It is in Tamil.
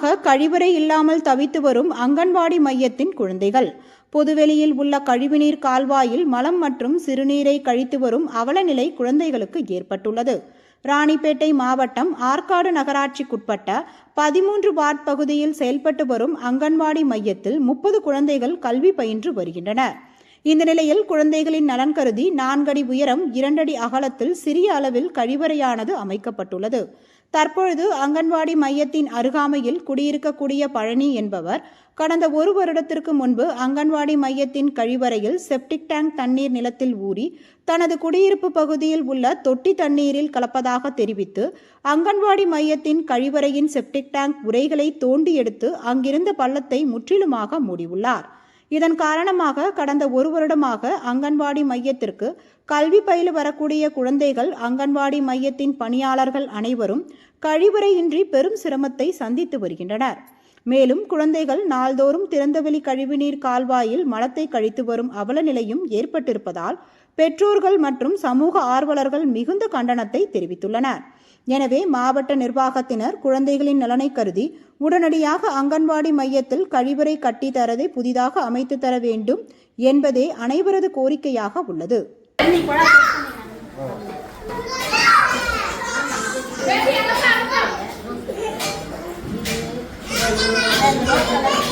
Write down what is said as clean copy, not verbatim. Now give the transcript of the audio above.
காலமாக கழிவறை இல்லாமல் தவித்து வரும் அங்கன்வாடி மையத்தின் குழந்தைகள். பொதுவெளியில் உள்ள கழிவுநீர் கால்வாயில் மலம் மற்றும் சிறுநீரை கழித்து வரும் அவலநிலை குழந்தைகளுக்கு ஏற்பட்டுள்ளது. ராணிப்பேட்டை மாவட்டம் ஆற்காடு நகராட்சிக்குட்பட்ட 13 வார்டு பகுதியில் செயல்பட்டு வரும் அங்கன்வாடி மையத்தில் 30 குழந்தைகள் கல்வி பயின்று வருகின்றனர். இந்த நிலையில் குழந்தைகளின் நலன் கருதி 4 அடி உயரம் 2 அடி அகலத்தில் சிறிய அளவில் கழிவறையானது அமைக்கப்பட்டுள்ளது. தற்பொழுது அங்கன்வாடி மையத்தின் அருகாமையில் குடியிருக்கக்கூடிய பழனி என்பவர் கடந்த 1 வருடத்திற்கு முன்பு அங்கன்வாடி மையத்தின் கழிவறையில் செப்டிக் டேங்க் தண்ணீர் நிலத்தில் ஊறி தனது குடியிருப்பு பகுதியில் உள்ள தொட்டி தண்ணீரில் கலப்பதாக தெரிவித்து அங்கன்வாடி மையத்தின் கழிவறையின் செப்டிக் டேங்க் உரைகளை தோண்டி எடுத்து அங்கிருந்த பள்ளத்தை முற்றிலுமாக மூடியுள்ளார். இதன் காரணமாக கடந்த 1 வருடமாக அங்கன்வாடி மையத்திற்கு கல்வி பயில வரக்கூடிய குழந்தைகள், அங்கன்வாடி மையத்தின் பணியாளர்கள் அனைவரும் கழிவறையின்றி பெரும் சிரமத்தை சந்தித்து வருகின்றனர். மேலும் குழந்தைகள் நாள்தோறும் திறந்தவெளி கழிவுநீர் கால்வாயில் மலத்தை கழித்து வரும் அவல நிலையும் ஏற்பட்டிருப்பதால் பெற்றோர்கள் மற்றும் சமூக ஆர்வலர்கள் மிகுந்த கண்டனத்தை தெரிவித்துள்ளனர். எனவே மாவட்ட நிர்வாகத்தினர் குழந்தைகளின் நலனை கருதி உடனடியாக அங்கன்வாடி மையத்தில் கழிவறை கட்டித்தரதை புதிதாக அமைத்து தர வேண்டும் என்பதே அனைவரது கோரிக்கையாக உள்ளது. Gracias.